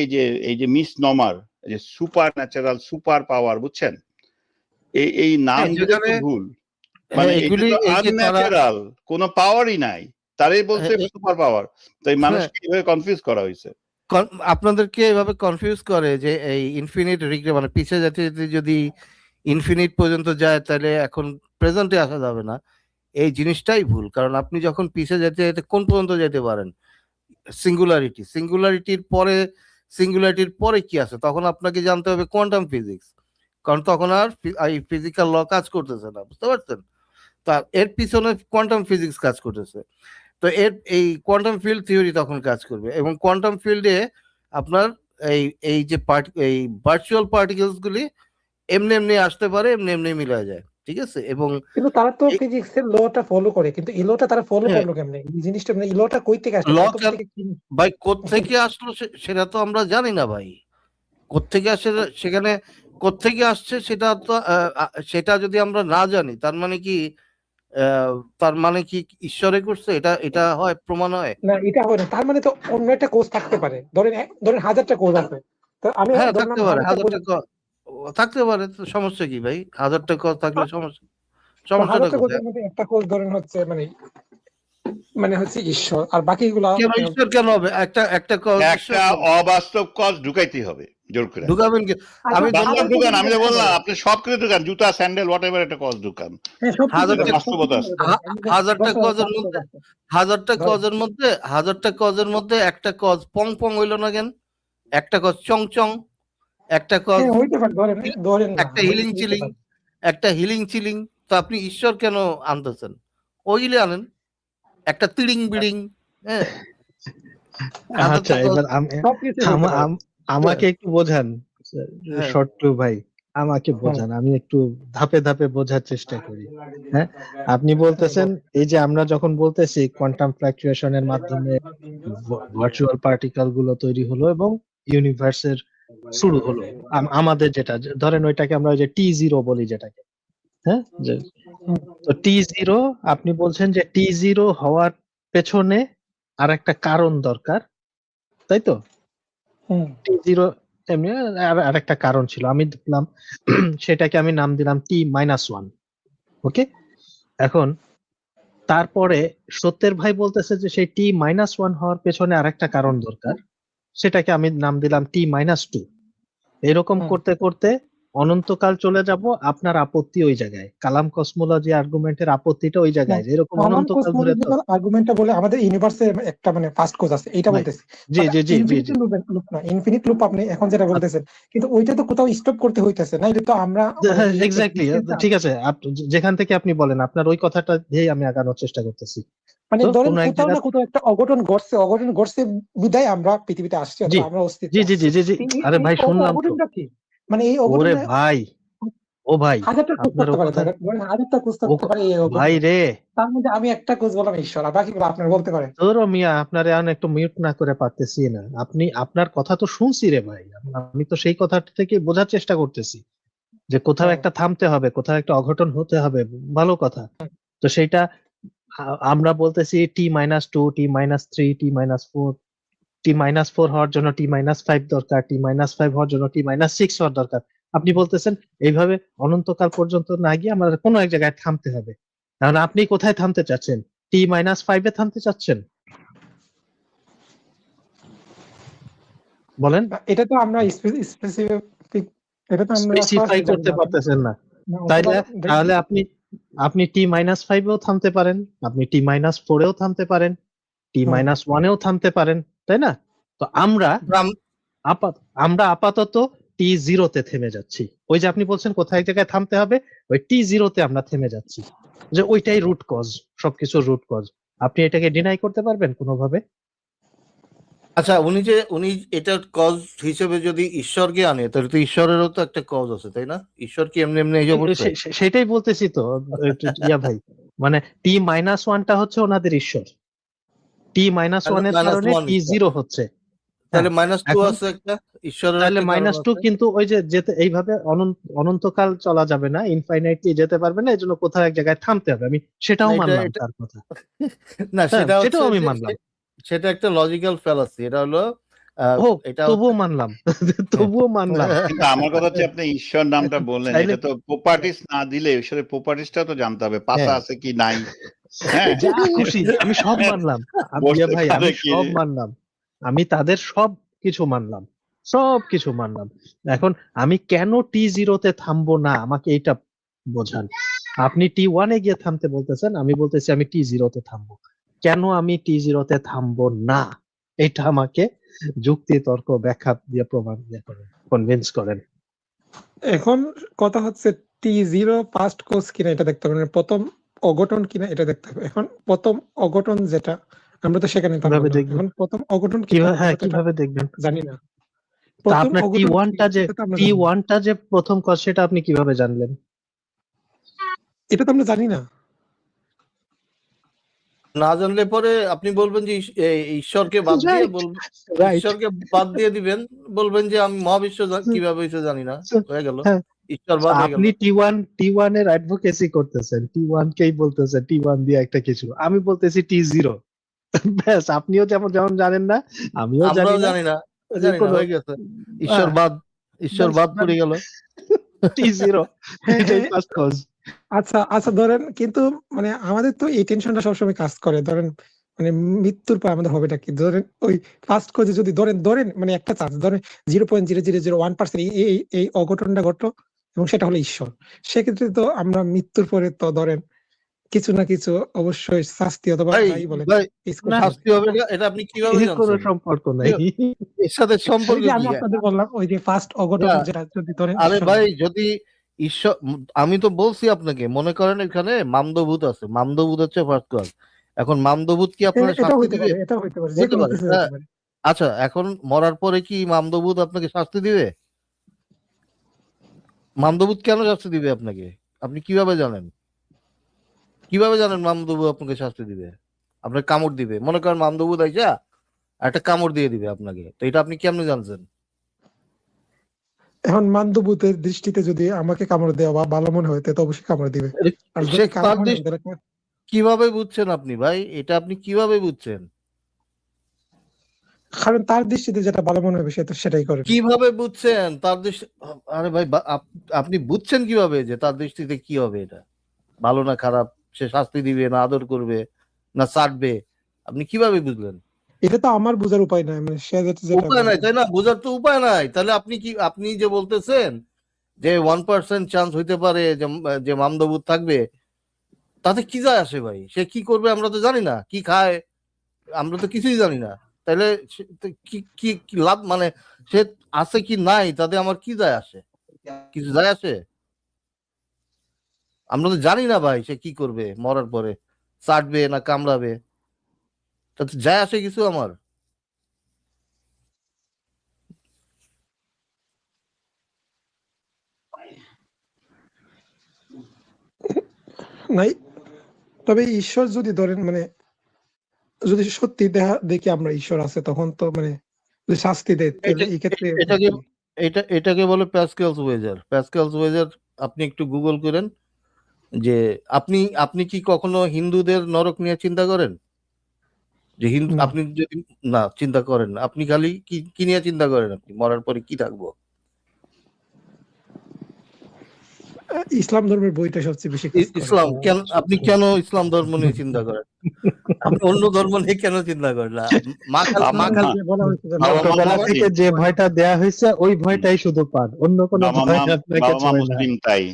এই যে মিস নমার, যে সুপার ন্যাচারাল, সুপার পাওয়ার, বুঝছেন? এই হ্যাঁ নামগুলো যেখানে তো ভুল। হ্যাঁ মানে এটা এগুলি তো এই যে তারা আনন্যাচারাল, কোনো পাওয়ারই নাই, তারই বলছে হ্যাঁ, সুপার পাওয়ার। তো এই হ্যাঁ, মানুষকে এভাবে কনফিউজ করা হয়েছে। আপনাদেরকে এভাবে কনফিউজ করে যে এই ইনফিনিট রিগ্রে মানে পিছিয়ে যেতে যেতে যদি ইনফিনিট পর্যন্ত যায় তাহলে এখন প্রেজেন্টে আসা যাবে না, এই জিনিসটাই ভুল। কারণ আপনি যখন পিছিয়ে যেতে যেতে কোন পর্যন্ত যেতে পারেন? সিঙ্গুলারিটির পরে কি আছে? তখন আপনাকে জানতে হবে কোয়ান্টাম ফিজিক্স, কারণ তখন আর ফিজিক্যাল ল কাজ করতেছে না, বুঝতে পারছেন? তা এর পিছনে কোয়ান্টাম ফিজিক্স কাজ করতেছে। তো এই কোয়ান্টাম ফিল্ড থিওরি তখন কাজ করবে, এবং কোয়ান্টাম ফিল্ডে আপনার এই এই যে এই ভার্চুয়াল পার্টিকেলস গুলি এমনি এমনি আসতে পারে, এমনি এমনি মিলা যায়, ঠিক আছে? এবং কিন্তু তারা তো এই ফিজিক্স এর লটা ফলো করে, কিন্তু এই লটা তারা ফলো হ্যাঁ, করলো কেমনে? এই জিনিসটা মানে এই লটা কই থেকে আসলো? ল প্রথম কেন থেকে কি ভাই কোত্থেকে আসলো সেটা তো আমরা জানি না ভাই। কোত্থেকে আসে সেখানে কোত্থেকে আসছে সেটা তো সেটা যদি আমরা না জানি তার মানে কি তার মানে কি ঈশ্বরে করছে? এটা এটা হয় প্রমাণ হয়? না, এটা হয় না। তার মানে তো অন্য একটা কোর্স থাকতে পারে। ধরেন ধরেন 1000টা কোর্স আছে। তো আমি হ্যাঁ ধরলাম থাকতে পারে, 1000টা কোর্স, থাকতে পারে, তো সমস্যা কি ভাই? 1000টা থাকলে সমস্যা, তো সমস্যাটা 1000টা কোথায়? কোর্সের মধ্যে একটা কোর্স ধরেন হচ্ছে মানে হচ্ছে ঈশ্বর, আর বাকিগুলা কেন ঈশ্বর কেন হবে? একটা একটা ঈশ্বর একটা কেন? অবাস্তব কজ ঢুকাইতে হবে জোর করে। ঢুকাবেন কি? আমি আচ্ছা, ধরলাম বাস্তব ঢুকান, আমি তো বললাম হ্যাঁ, আপনি সব কিছু ঢুকান, জুতা, স্যান্ডেল, হোয়াট এভার একটা কজ ঢুকান। সবকিছু হাজারটা ধরেন, বাস্তবতা আছে। সবকিছু ধরেন। আমি just হাজারটা 10টা কজের 5টা মধ্যে আছে। হাজারটা ধরেন, কজের মধ্যে হাজারটা কজের মধ্যে একটা কজ পং পং হইলো না কেন? একটা কজ চং চং, একটা কজ হইতে পারে, ধরেন ধরেন না, একটা হিলিং হইতে চিলিং, পারে। একটা হিলিং চিলিং। তো আপনি ঈশ্বর কেন আনতেছেন? ওইগুলি আনেন, একটা তিড়িং বিড়িং। হ্যাঁ, হাজারটা আচ্ছা, কজ। এবার সবকিছু হইতে পারে। আমাকে একটু বোঝান হ্যাঁ শর্টু ভাই, আমাকে বোঝান, আমি একটু ধাপে ধাপে বোঝার চেষ্টা করি। হ্যাঁ, আপনি বলতেছেন এই যে আমরা যখন বলতেছি কোয়ান্টাম ফ্লাকচুয়েশনের মাধ্যমে ভার্চুয়াল পার্টিকেল গুলো তৈরি হলো এবং ইউনিভার্সের শুরু হলো, আমাদের যেটা ধরেন ওইটাকে আমরা ওই যে T0 বলি যেটাকে, হ্যাঁ, যে তো T0, আপনি বলছেন যে T0 হওয়ার পেছনে আর একটা কারণ দরকার, তাই তো? হুম। T0 এমনি আর একটা কারণ ছিল, আমি দেখলাম সেটাকে আমি নাম দিলাম T-1। ওকে, এখন তারপরে সত্যের ভাই বলতেছে যে সেই T-1 হওয়ার পেছনে আরেকটা কারণ দরকার, সেটাকে আমি নাম দিলাম T-2। এরকম হুম। করতে করতে অনন্তকাল চলে যাব। আপনার আপত্তি ওই জায়গায়, কালাম কসমোলজি আর্গুমেন্টের আপত্তিটা ওই জায়গায়, যে এরকম আমার অনন্তকাল ধরে তো কসমোলজিক্যাল আর্গুমেন্টটা বলে আমাদের ইউনিভার্সে একটা মানে ফার্স্ট কোজ আছে, এটা ভাই, বলতেছি। জি জি জি জি ইনফিনিটি জি লুপ না, ইনফিনিট লুপ আপনি এখন যেটা বলতেছেন, কিন্তু ওইটা তো কোথাও স্টপ করতে হইতেছে না, এটা তো আমরা মানে হ্যাঁ এক্স্যাক্টলি, ঠিক আছে, যেখান থেকে আপনি বলেন আপনার ওই কথাটা দিয়েই আমি আগানোর চেষ্টা করতেছি। মানে তো ধরেন কোন এক কোথাও জায়গা, না কোথাও একটা অঘটন ঘটছে বিদায় আমরা পৃথিবীতে আসছি, জি অথবা আমরা অস্তিত্ব জি জি আসছি। জি জি জি, আরে ভাই শুনলাম তো। অঘটনটা কি? মানে এই ওরে অঘটনে ভাই, ও ভাই, 1000টা খোঁজ আপনার করতে ও পারে, কথা, ধরেন 1000টা খোঁজ ও করতে পারে এই ভাই অঘটনে। রে, তার মধ্যে আমি একটা খোঁজ বললাম ঈশ্বর, আর বাকিগুলো আপনার বলতে পারেন। তোর মিয়া আপনার এখন একটু মিউট না করে পারতেছি না, আপনি আপনার কথা তো শুনছি রে ভাই, আমি তো সেই কথাটা থেকে বোঝার চেষ্টা করতেছি যে কোথাও হ্যাঁ, একটা থামতে হবে, কোথাও একটা অঘটন হতে হবে, ভালো কথা। তো সেইটা আমরা বলতেছি T-2, T-3, T-4, T-4 হওয়ার জন্য T-5 দরকার, T-5 হওয়ার জন্য T-6 হওয়ার দরকার। আপনি বলতেছেন এইভাবে অনন্তকাল পর্যন্ত না গিয়ে আমাদের কোনো এক জায়গায় থামতে হবে। তাহলে আপনি কোথায় থামতে চাচ্ছেন? T-5 থামতে চাচ্ছেন? বলেন। এটা তো আমরা স্পেসিফিক, এটা তো আমরা স্পেসিফাই সরাসরি জানি করতে না। পারতেছেন না, অথবা তাহলে তাহলে আপনি T-5এও থামতে পারেন, আপনি T-4এও থামতে পারেন, T-1এও থামতে পারেন, তাই না? তো আমরা আমরা আপাতত T0 তে থেমে যাচ্ছি। ওই যে আপনি বলছেন কোথায় এক জায়গায় থামতে হবে, ওই T0 তে আমরা থেমে যাচ্ছি, যে ওইটাই রুট কজ, সবকিছুর রুট কজ। আপনি এটাকে ডিনাই করতে পারবেন কোনোভাবে? আচ্ছা, উনি এটার কজ হিসেবে যদি ঈশ্বরকে আনে তাহলে তো ঈশ্বরেরও তো একটা কজ আছে, তাই না? ঈশ্বর কি এমনি এমনি এসে পড়ছে? সেটাই বলতেছি তো ইয়া ভাই, মানে T-1টা হচ্ছে ওনাদের ঈশ্বর, T-1 এর কারণে T0 হচ্ছে। তাহলে হ্যাঁ, -2 এখন আছে একটা, ঈশ্বরের তাহলে একটা কারণ -2, আছে। কিন্তু ওই যে যেতে এইভাবে অনন্তকাল চলা যাবে না, ইনফাইনাইটলি যেতে পারবে না, এজন্য কোথাও এক জায়গায় থামতে হবে। আমি সেটাও না, মানলাম তার কথা, না হ্যাঁ সেটা হচ্ছে সেটাও আমি যে মানলাম। সেটা একটা লজিক্যাল ফ্যালাসি। এটা হলো ও, এটা তবুও মানলাম, তবুও মানলাম। কিন্তু আমার কথা হচ্ছে আপনি ঈশ্বর নামটা বললেন, তাইলে এটা তো প্রপার্টিস না দিলে ঈশ্বরের প্রপার্টিসটা তো জানতে হবে, পাশা হ্যাঁ, আছে কি নাই। হ্যাঁ, যা খুশি আমি সব মানলাম, বসতে ভাই আমি পারে কি, সব মানলাম, আমি তাদের সব কিছু মানলাম, সব কিছু মানলাম। এখন আমি কেন T0 তে থামবো না, আমাকে এইটা বোঝান। আপনি T1 গিয়ে থামতে বলতেছেন, আমি বলতেছি আমি T0 তে থামবো। কেন আমি T0 তে থামবো না, এটা আমাকে যুক্তি তর্ক ব্যাখ্যা দিয়ে প্রমাণ দিয়ে করেন, কনভিন্স করেন। এখন কথা হচ্ছে T0 ফার্স্ট কোজ কিনা এটা দেখতে হবে, মানে প্রথম অঘটন কিনা এটা দেখতে হবে। এখন প্রথম অঘটন যেটা, আমরা তো সেখানে থামবো কিভাবে না। দেখবেন? এখন প্রথম অঘটন কিনা কিভাবে, হ্যাঁ আমরা তো এটা কিভাবে দেখবেন? জানি না। প্রথম আপনার অঘটন T1 কি টা যে এটা তো আমরা জানি না। T1 টা যে প্রথম কজ সেটা আপনি কিভাবে জানলেন? এটা তো আমরা জানি না। না জানলে পরে আপনি বলবেন যে ঈশ্বরকে বাদ দিয়ে রাইট, বলবেন, রাইট। ঈশ্বরকে বাদ দিয়ে দিবেন, বলবেন যে আমি মহাবিশ্ব কিভাবে হয়েছে জানি না, হয়ে গেল, হ্যাঁ, ঈশ্বর বাদ হয়ে গেল। আপনি T1 এর অ্যাডভোকেসি করতেছেন, T1 কেই বলতেছেন T1 দিয়ে একটা কিছু, আমি বলতেছি T0। ব্যাস, আপনিও যেমন যেমন জানেন না, আমিও জানি আমরাও না, জানি না, যে জানি না, কোনো হয়ে গেছে, ঈশ্বর বাদ, ঈশ্বর বাদ পড়ে গেল। T0 হ্যাঁ, এটাই হ্যাঁ। First cause. আচ্ছা আচ্ছা, ধরেন কিন্তু মানে আমাদের তো এই টেনশনটা সবসময় কাজ করে, ধরেন মানে মৃত্যুর পর আমাদের হবেটা কি, ধরেন ওই ফার্স্ট কজে যদি ধরেন ধরেন মানে একটা চান্স ধরেন 0.0001% এই অঘটনটা ঘটলো এবং সেটা হলো ঈশ্বর, সেক্ষেত্রে তো আমরা মৃত্যুর পরে তো ধরেন কিছু না কিছু অবশ্যই শাস্তি অথবা ভাই যাই বলেন ভাই face না, করতে হবে। শাস্তি হবে না, এটা আপনি কিভাবে এর কোনো জানছেন? সম্পর্ক নাই। এর সাথে এই সম্পর্ক যে কি? আমি আপনাদের বললাম ওই যে ফার্স্ট অঘটন না, যেটা যদি ধরেন আরে ঈশ্বর ভাই হয়। যদি ঈশ্বর, আমি তো বলছি আপনাকে, মনে করেন এখানে মামদভূত আছে, মামদভূত হচ্ছে ফার্স্ট ক্লাস। এখন মামদভূত কি আপনারা এটা শাস্তি হইতে দিবে? পারে, এটা হইতে পারে, যে হতে কোনো পারে, কিছু হ্যাঁ। হইতে পারে। আচ্ছা, এখন মরার পরে কি মামদভূত আপনাকে শাস্তি দিবে? মামদভূত কেন শাস্তি দিবে আপনাকে? আপনি কিভাবে জানেন? কিভাবে জানেন মামদভূত আপনাকে শাস্তি দিবে? আপনাকে কামড় দিবে, মনে করেন মামদভূত আইসা একটা কামড় দিয়ে দিবে আপনাকে, তো এটা আপনি কেমনে জানছেন? এখন মান্দভূতের দৃষ্টিতে যদি আমাকে কামড় দেওয়া বা ভালো মনে হয় তো অবশ্যই কামড় দিবে, আর সে যদি খারাপ তার মনে হয় দৃষ্টি তাহলে কিভাবে বুঝছেন আপনি ভাই? এটা আপনি কিভাবে বুঝছেন? কারণ তার দৃষ্টিতে যেটা ভালো মনে হবে সে তো সেটাই করবে। কিভাবে বুঝছেন তার দৃষ্টি? আরে ভাই, আপনি বুঝছেন কিভাবে যে তার দৃষ্টিতে কি হবে, এটা ভালো না খারাপ, সে শাস্তি দিবে না আদর করবে না ছাড়বে, আপনি কিভাবে বুঝলেন? এটা তো আমার বোঝার উপায় নাই, মানে সে যেটা উপায় নাই, বলবে। তাই না? বোঝার তো উপায় নাই। তাহলে আপনি যে বলতেছেন যে 1% চান্স হইতে পারে যে মামদভূত থাকবে, তাতে কি যায় আসে ভাই? সে কি করবে আমরা তো জানি না, কি খায় আমরা তো কিছুই জানি না। তাহলে তো কি লাভ, মানে সে আছে কি নাই তাতে আমার কি যায় আসে? কিছু যায় আসে? আমরা তো জানি না ভাই সে কি করবে মরার পরে, চাটবে না কামড়াবে, তাতে যায় আসে কিছু আমার? নাই, তবে ঈশ্বর যদি ধরেন মানে যদি সত্যি দেখি আমরা ঈশ্বর আছে, তখন তো মানে যদি শাস্তি দেয় তাহলে এই ক্ষেত্রে এটাকে এটাকে বলে প্যাসকেলস ওয়েজার। প্যাসকেলস ওয়েজার আপনি একটু গুগল করেন, যে আপনি আপনি কি কখনো হিন্দুদের নরক নিয়ে চিন্তা করেন? যে হিন্দু, না। আপনি যদি না চিন্তা করেন না, আপনি খালি কি নিয়ে চিন্তা করেন? আপনি মরার পরে কি থাকবো? ইসলাম ধর্মের বইটা সবচেয়ে বেশি কাজ করে। ইসলাম কেন? আপনি কেন ইসলাম ধর্ম নিয়ে চিন্তা করেন? আপনি অন্য ধর্ম নিয়ে কেন চিন্তা করেন না? মা ইসলামের খালি যে বলা হয়েছে যে বাবা মা ছোটবেলা মুসলিম। থেকে যে ভয়টা দেয়া হয়েছে ওই ভয়টাই শুধু পান, অন্য কোনো বাবা ভয় মা আপনাকে বাবা মা ছোঁয় না। মুসলিম, তাই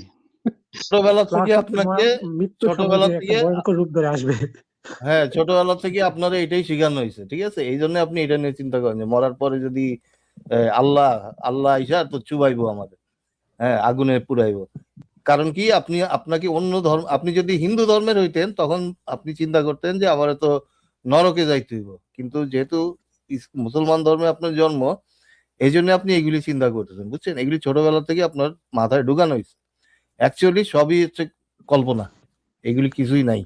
ছোটবেলা থেকে ক্লাসে আপনাকে, মৃত্যুর সময় ছোটবেলা যে একটা থেকে, ভয়ঙ্কর রূপ ধরে আসবে। হ্যাঁ ছোটবেলা থেকে আপনারা এটাই শেখানো হয়েছে, ঠিক আছে? এই জন্য আপনি এটা নিয়ে চিন্তা করেন যে মরার পরে যদি আল্লাহ আল্লাহ আইসা তো চুবাইবো আমাদের, হ্যাঁ আগুনে পুরাইবো। কারণ কি আপনাকে অন্য ধর্ম, আপনি যদি হিন্দু ধর্মের হইতেন তখন আপনি চিন্তা করতেন যে আমার তো নরকে যাইতে হইব, কিন্তু যেহেতু মুসলমান ধর্মে আপনার জন্ম, এই জন্য আপনি এগুলি চিন্তা করতেছেন, বুঝছেন? এগুলি ছোটবেলা থেকে আপনার মাথায় ঢুকানো হয়েছে। অ্যাকচুয়ালি সবই হচ্ছে কল্পনা, এগুলি কিছুই নাই।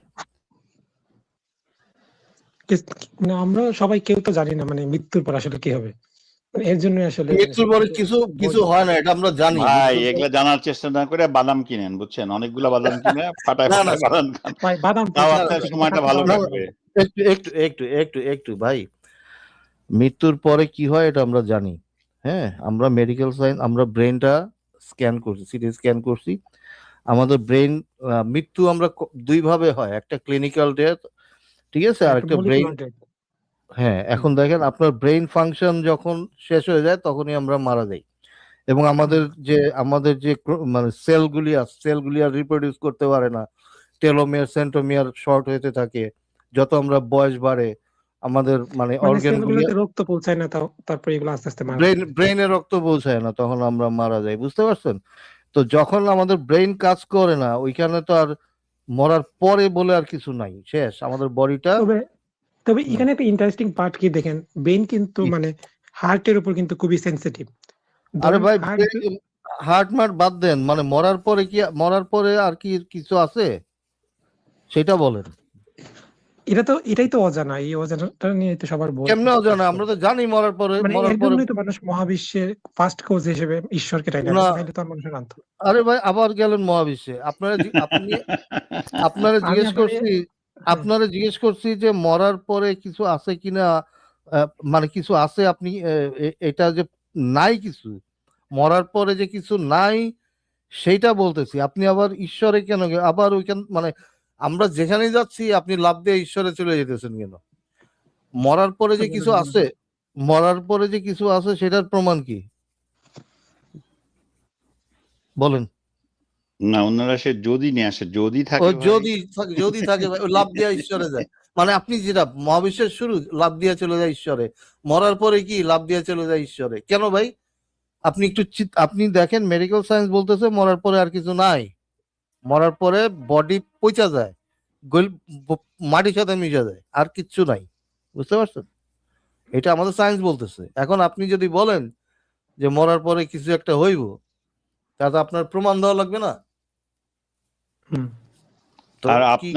মানে আমরা সবাই কেউ তো জানি না মানে মৃত্যুর পর আসলে কি হবে, মানে এর জন্য আসলে মৃত্যুর পরে কিছু কিছু হয় না, এটা আমরা জানি। ভাই এগুলা জানার চেষ্টা না করে বাদাম কিনেন, বুঝছেন? অনেকগুলা বাদাম কিনে ফাটায় না, না, ফাটায় বাদাম খান, ভাই বাদাম তাও খেতে আপনার হবে, সময়টা ভালো না, কাটবে। একটু একটু একটু একটু একটু ভাই, মৃত্যুর পরে কি হয় এটা আমরা জানি। হ্যাঁ, আমরা মেডিকেল সায়েন্স, আমরা ব্রেনটা স্ক্যান করছি, সিটি স্ক্যান করছি। আমাদের ব্রেন মৃত্যু আমরা দুই ভাবে হয়, একটা ক্লিনিক্যাল ডেথ, ঠিক আছে, আর একটা ব্রেন। molecular death। হ্যাঁ, এখন দেখেন আপনার ব্রেন ফাংশন যখন শেষ হয়ে যায় তখনই আমরা মারা যাই, এবং আমাদের যে মানে সেলগুলি আছে, সেলগুলি আর রিপ্রোডিউস করতে পারে না, টেলোমিয়ার সেন্টোমিয়ার শর্ট হতে থাকে যত আমরা বয়স বাড়ে, আমাদের মানে মানে অর্গান গুলি, সেলগুলোতে রক্ত পৌঁছায় না, তারপরে এগুলো আস্তে আস্তে মারা যায়। ব্রেনে রক্ত পৌঁছায় না, তখন আমরা মারা যাই, বুঝতে পারছেন? তো যখন আমাদের ব্রেন কাজ করে না, ওইখানে তো আর মরার পরে বলে আর কিছু নাই, শেষ আমাদের বডিটা। তবে এখানে একটা ইন্টারেস্টিং পার্ট কি দেখেন, ব্রেন কিন্তু কি? মানে হার্টের উপর কিন্তু খুবই সেনসিটিভ। আরে ধরেন ভাই হার্ট হার্ট মার্ট বাদ দেন, মানে মরার পরে আর কি কিছু আছে সেটা বলেন। এটাই তো অজানা, এই অজানাটা নিয়ে তো সবার বই কেমনে অজানা? আমরা তো জানি মরার পরে মানে এর জন্যই তো মানুষ মহাবিশ্বের ফার্স্ট খোঁজ হিসেবে ঈশ্বরকে টাইনা না। রাখছে, নাইলে তো আর মানুষের আনতো। আরে ভাই আবার গেলেন মহাবিশ্বে। আপনারা আমি জিজ্ঞেস আসলে করছি, হ্যাঁ, আপনারা জিজ্ঞেস করছি যে মরার পরে কিছু আছে কিনা, মানে কিছু আছে আপনি এটা যে নাই কিছু, মরার পরে যে কিছু নাই সেইটা বলতেছি। আপনি আবার ঈশ্বরে কেন আবার ওইখান, মানে আমরা যেখানে যাচ্ছি আপনি লাফ দিয়ে ঈশ্বরে চলে যেতেছেন কেন? মরার পরে যে কিছু আছে, মরার পরে যে কিছু আছে সেটার প্রমাণ কি বলেন? না, ওনারা সে যদি নিয়ে আসে, যদি ও থাকে ভাই। যদি থাকে ভাই, ও লাফ দিয়ে ঈশ্বরে যায়। মানে আপনি যেটা মহাবিশ্বের শুরু, লাফ দিয়ে চলে যায় ঈশ্বরে, মরার পরে কি লাফ দিয়ে চলে যায় ঈশ্বরে কেন ভাই? আপনি একটু আপনি দেখেন, মেডিকেল সায়েন্স বলতেছে মরার পরে আর কিছু নাই, মরার পরে বডি পচা যায়, মাটির সাথে মিশে যায়, আর কিচ্ছু নাই। বুঝতে পারছেন? এটা আমাদের সায়েন্স বলতেছে। এখন আপনি যদি বলেন যে মরার পরে কিছু একটা হইব, তাতে আপনার প্রমাণ দেওয়া লাগবে না? হুম। তো আর কি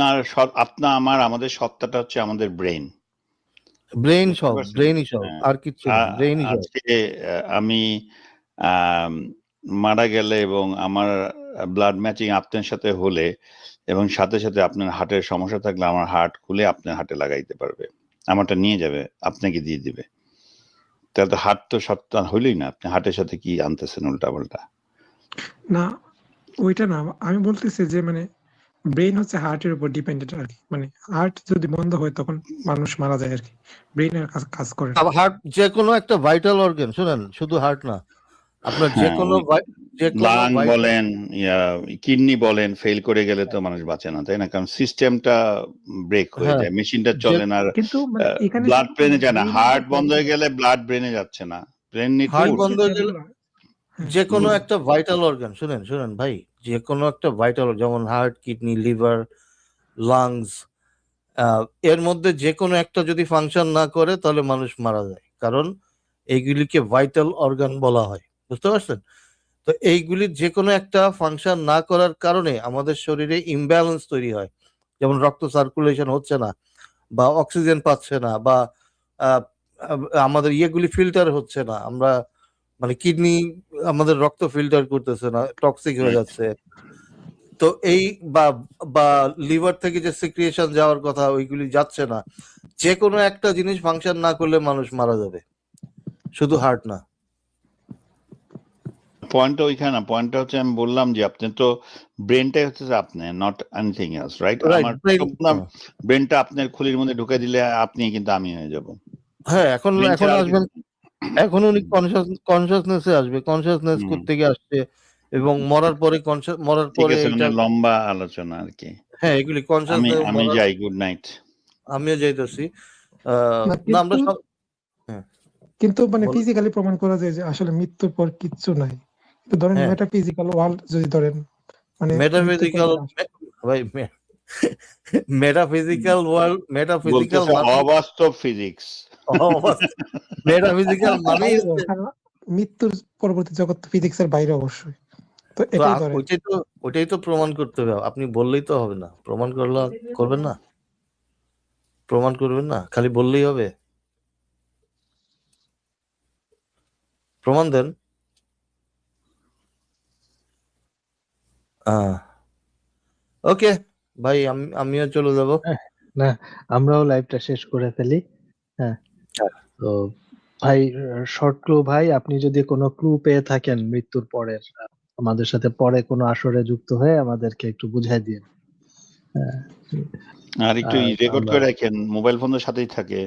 আমাদের সত্তাটা হচ্ছে আমাদের ব্রেন। ব্রেন বুঝতে সব, পারছেন? ব্রেনই সব, হ্যাঁ। আর কিচ্ছু না, ব্রেনই সব। আজকে আমি মারা গেলে এবং আমার ব্লাড ম্যাচিং আপনার সাথে হলে এবং সাথে সাথে আপনার হার্টের সমস্যা থাকলে আমার হার্ট খুলে আপনার হার্টে লাগাইতে পারবে, আমারটা নিয়ে যাবে, আপনাকে দিয়ে দিবে। তাহলে তো হার্ট তো সত্তা হইলই না, আপনি হার্টের সাথে কি আনতেছেন উল্টা পাল্টা? না, ওইটা না, আমি বলতেছি যে মানে ব্রেন হচ্ছে হার্টের উপর ডিপেন্ডেন্ট আর কি। মানে হার্ট যদি বন্ধ হয় তখন মানুষ মারা যায় আর কি, ব্রেনের কাজ করে না। হার্ট যে কোনো একটা ভাইটাল অর্গান, শুনেন, শুধু হার্ট না, আপনার যে কোনো লাং বলেন, কিডনি বলেন, ফেল করে গেলে তো মানুষ বাঁচে না, তাই না? কারণ সিস্টেমটা ব্রেক হয়ে যায়, মেশিনটা চলে না, আর কিন্তু মানে এখানে ব্লাড শুধু ব্রেনে যায় না। brain হার্ট এর বন্ধ হয়ে problem- গেলে ব্লাড ব্রেনে যাচ্ছে না, ব্রেন নিড হার্ট ফুড। বন্ধ হয়ে গেলে হ্যাঁ, যে কোনো একটা ভাইটাল অর্গান, শুনেন ভাই, যে কোনো একটা ভাইটাল, যেমন হার্ট, কিডনি, লিভার, লাংস, এর মধ্যে যে কোনো একটা যদি ফাংশন না করে তাহলে মানুষ মারা যায়, কারণ এইগুলিকে ভাইটাল অর্গান বলা হয়। বুঝতে পারছেন? তো এইগুলির যে কোনো একটা ফাংশন না করার কারণে আমাদের শরীরে ইমব্যালেন্স তৈরি হয়, যেমন রক্ত সার্কুলেশন হচ্ছে না, বা অক্সিজেন পাচ্ছে না, বা আমাদের ইয়েগুলি ফিল্টার হচ্ছে না, আমরা মানে কিডনি আমাদের রক্ত ফিল্টার করতেছে না, টক্সিক হয়ে যাচ্ছে। তো এই বা লিভার থেকে যে সিক্রিয়েশন যাওয়ার কথা ওইগুলি যাচ্ছে না। যে কোনো একটা জিনিস ফাংশন না করলে মানুষ মারা যাবে, শুধু হার্ট না। পয়েন্টটা ওইখানে না, পয়েন্টটা হচ্ছে আমি বললাম যে আপনি তো ব্রেনটাই হচ্ছে আপনি, নট এনিথিং এলস, রাইট? আমার ব্রেনটা আপনার খুলির মধ্যে ঢুকে দিলে আপনি কিন্তু আমি হয়ে যাব। হ্যাঁ, এখন আসবেন, এখন উনি কনসিয়াসনেসে আসবে। কনসিয়াসনেস কোত্থেকে আসছে এবং মরার পরে এটা লম্বা আলোচনা আর কি। হ্যাঁ, এগুলি কনসিয়াসনেস। আমি যাই, গুড নাইট। আমিও যাইতেছি। না, আমরা সব কিন্তু মানে ফিজিক্যালি প্রমাণ করা যায় যে আসলে মৃত্যুর পর কিচ্ছু নাই। কিন্তু ধরেন মেটাফিজিক্যাল ওয়ার্ল্ড যদি ধরেন, মানে মেটাফিজিক্যাল ভাই, মেটাফিজিক্যাল ওয়ার্ল্ড, মেটাফিজিক্যাল অবাস্তব ফিজিক্স, মেটাফিজিক্যাল মানে মৃত্যুর পরবর্তী জগৎ ফিজিক্সের বাইরে অবশ্যই। তো ওইটাই তো প্রমাণ করতে হবে। আপনি বললেই তো হবে না, প্রমাণ করবেন না, প্রমাণ করবেন না, খালি বললেই হবে? প্রমাণ দেন। ওকে ভাই, আমিও চলে যাব। না, আমরাও লাইভটা শেষ করে ফেলি। হ্যাঁ, তো ভাই, শর্ট ক্লু ভাই, আপনি যদি কোনো ক্লু পেয়ে থাকেন মৃত্যুর পরের, আমাদের সাথে পরে কোনো আসরে যুক্ত হয়ে আমাদেরকে একটু বুঝাই দিন। আর একটু রেকর্ড করে রাখেন, মোবাইল ফোনের সাথেই থাকে,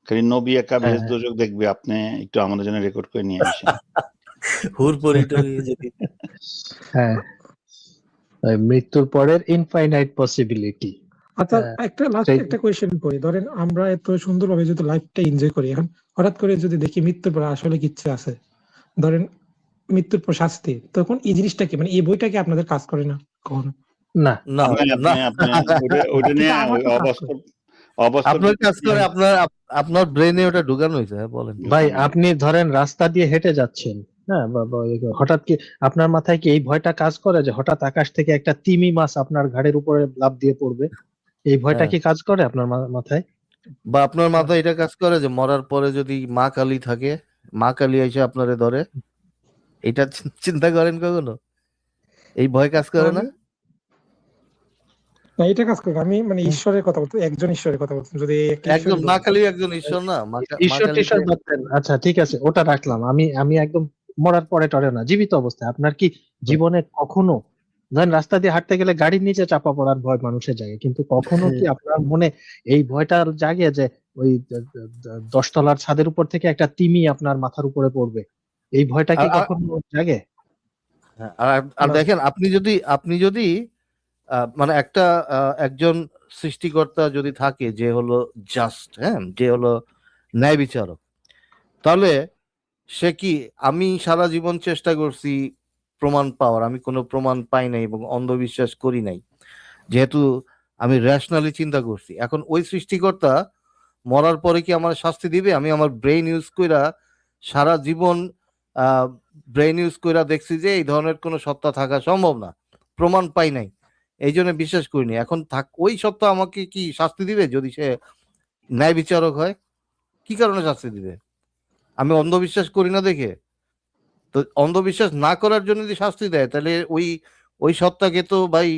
খালি নবী একা ভেজ দোজক দেখবে, আপনি একটু আমাদের জন্য রেকর্ড করে নিয়ে আসেন। হ্যাঁ, মৃত্যুর পরের ইনফাইনাইট পসিবিলিটি। আচ্ছা, একটা লাস্ট একটা কোয়েশ্চেন করি। ধরেন আমরা এত সুন্দরভাবে যদি লাইফটা এনজয় করি, এখন হঠাৎ করে যদি দেখি মৃত্যুর পর আসলে কিচ্ছু আছে, ধরেন মৃত্যুর পর শাস্তি, তখন এই জিনিসটা কি, মানে এই বইটা কি আপনাদের কাজ করে না কখনো? না, ওটা নিয়ে আপনার কাজ করে, আপনার ব্রেনে ওটা ঢুকানো হয়েছে। বলেন ভাই, আপনি ধরেন রাস্তা দিয়ে হেঁটে যাচ্ছেন, হ্যাঁ, হঠাৎ কি আপনার মাথায় কি এই ভয়টা কাজ করে যে হঠাৎ আকাশ থেকে একটা তিমি মাছ আপনার ঘাড়ের উপরে লাফ দিয়ে পড়বে? এই ভয়টা হ্যাঁ। কি কাজ করে আপনার মাথায়? বা আপনার মাথায় এটা কাজ করে যে মরার পরে যদি মা কালী থাকে, মা কালী এসে আপনারে ধরে, এটা চিন্তা করেন কখনো? এই ভয় কাজ করে না? আমি না, এটা কাজ করে না। আমি মানে ঈশ্বরের কথা বলতে, একজন ঈশ্বরের কথা বলছি। যদি একটা একজন ঈশ্বরই মা বলি। কালী একজন ঈশ্বর না? মা ঈশ্বর টিশ্বর কালীকে বাদ দেন। আচ্ছা ঠিক আছে, ওটা রাখলাম। আমি একদম মরার পরে টরে না, জীবিত অবস্থায় আপনার কি জীবনে কখনো, ধরেন রাস্তা দিয়ে হাঁটতে গেলে গাড়ির নিচে চাপা পড়ার ভয় মানুষের জাগে, কিন্তু কখনো কি আপনার মনে এই ভয়টা জাগে যে ওই 10 তলার ছাদের উপর থেকে একটা তিমি আপনার মাথার উপরে পড়বে? এই ভয়টা কি আর- আর- কখনো জাগে? হ্যাঁ, আর না। দেখেন আপনি যদি মানে একজন সৃষ্টিকর্তা যদি থাকে যে হলো জাস্ট, হ্যাঁ, যে হলো ন্যায় বিচারক, তাহলে সে কি, আমি সারা জীবন চেষ্টা করছি প্রমাণ পাওয়ার, আমি কোনো প্রমাণ পাই নাই এবং অন্ধবিশ্বাস করি নাই, যেহেতু আমি রেশনালি চিন্তা করছি। এখন ওই সৃষ্টিকর্তা মরার পরে কি আমার শাস্তি দিবে? আমি আমার ব্রেইন ইউজ কইরা সারা জীবন ব্রেইন ইউজ কইরা দেখছি যে এই ধরনের কোনো সত্তা থাকা সম্ভব না, প্রমাণ পাই নাই, এই জন্য বিশ্বাস করিনি। এখন ওই সত্তা আমাকে কি শাস্তি দিবে যদি সে ন্যায় বিচারক হয়? কি কারণে শাস্তি দিবে? আমি অন্ধবিশ্বাস করি না দেখে? তো অন্ধবিশ্বাস না করার জন্য যদি শাস্তি দেয়, তাহলে ওই সত্তাকে তো ভাই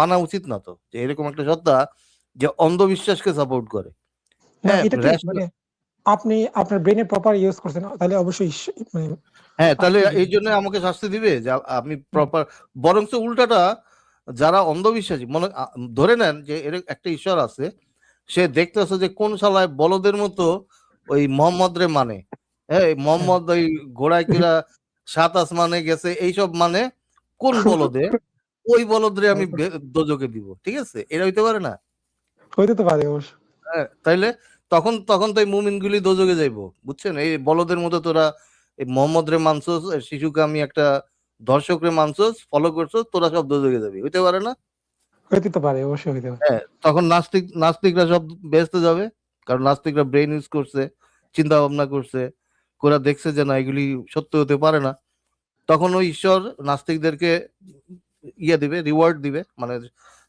মানা উচিত না তো, যে এরকম একটা সত্তা যে অন্ধবিশ্বাসকে সাপোর্ট করে। না, হ্যাঁ, এটা ঠিক। মানে আপনি আপনার ব্রেনের প্রপার ইউজ করছেন, তাহলে অবশ্যই মানে হ্যাঁ, তাহলে শাস্তি দিবে। এই জন্য আমাকে শাস্তি দিবে যে আমি প্রপার, বরঞ্চ উল্টাটা, যারা অন্ধবিশ্বাসী ধরে নেন যে এর একটা ঈশ্বর আছে, সে দেখতেছে যে কোন শালায় বলদের মতো ওই মোহাম্মদ রে মানে, হ্যাঁ, এই মোহাম্মদ ওই ঘোড়ায় কিরা 7 আসমানে গেছে এইসব মানে, কোন বলদে, ওই বলদরে আমি দোজকে দিব, ঠিক আছে? এটা হইতে পারে না? হইতে তো পারে অবশ্য। হ্যাঁ, তাইলে তখন তখন তো এই মুমিনগুলি দোজকে যাইবো, বুঝছেন? এই বলদের মতো তোরা এই মোহাম্মদ রে মানছস, শিশুকে আমি একটা দর্শক রে মানছস, ফলো করছস, তোরা সব দোজকে যাবি, হইতে পারে না? হইতে তো পারে, অবশ্যই হইতে পারে। হ্যাঁ, তখন নাস্তিকরা সব বেহেশতে যাবে, কারণ নাস্তিকরা ব্রেন ইউজ করছে, চিন্তা ভাবনা করছে, কোরা দেখছে যে না এগুলি সত্য হতে পারে না। তখন ওই ঈশ্বর নাস্তিকদেরকে দিবে, রিওয়ার্ড দিবে, মানে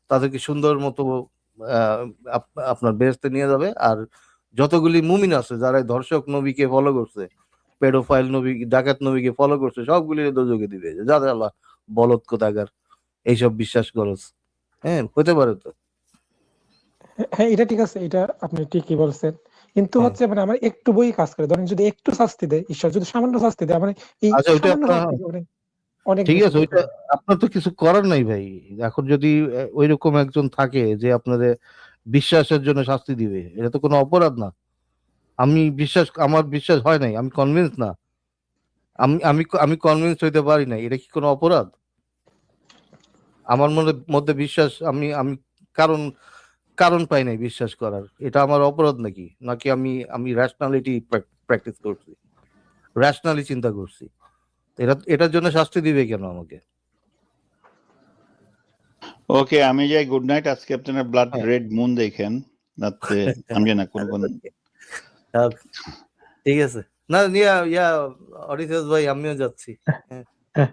তাদেরকে সুন্দর মতো আপনার বেহেশতে নিয়ে যাবে। আর যতগুলি মুমিন আছে যারা এই ধর্ষক নবীকে ফলো করছে, পেডোফাইল নবী, ডাকাত নবীকে ফলো করছে, সবগুলি দোজকে দিবে, যে যাদের আল্লাহ বলদ কোথাকার এইসব বিশ্বাস করছ। হ্যাঁ, হতে পারে তো। হ্যাঁ, এটা ঠিক আছে, এটা আপনি ঠিকই বলছেন। কিন্তু হ্যাঁ। হচ্ছে মানে আমার একটু বই কাজ করে। ধরেন যদি একটু শাস্তি দেয় ঈশ্বর, যদি সামান্য শাস্তি দেয়, মানে এই আচ্ছা, ওইটা সামান্য শাস্তি মানে অনেক ঠিক বেশি আছে, করে ওইটা ফেলে। আপনার তো কিছু করার নাই ভাই। এখন যদি ওইরকম একজন থাকে যে আপনাদের বিশ্বাসের জন্য শাস্তি দিবে, এটা তো কোনো অপরাধ না। আমার বিশ্বাস হয় নাই, আমি কনভিন্স না, আমি কনভিন্স হইতে পারি নাই, এটা কি কোনো অপরাধ? আমার মধ্যে বিশ্বাস, আমি আমি কারণ কারণ পাই নাই বিশ্বাস করার, এটা আমার অপরাধ নাকি? নাকি আমি রেশনালিটি প্র্যাকটিস করছি, রেশনালি চিন্তা করছি, এটার জন্য শাস্তি দিবে কেন আমাকে? ওকে, আমি যাই, গুড নাইট। আজকে আপনারা ব্লাড হ্যাঁ। রেড মুন দেখেন রাত্রে, আমি জানি না কোন ঠিক আছে, না নিয়া অডিসেস ভাই, আমিও যাচ্ছি। হ্যাঁ। হ্যাঁ,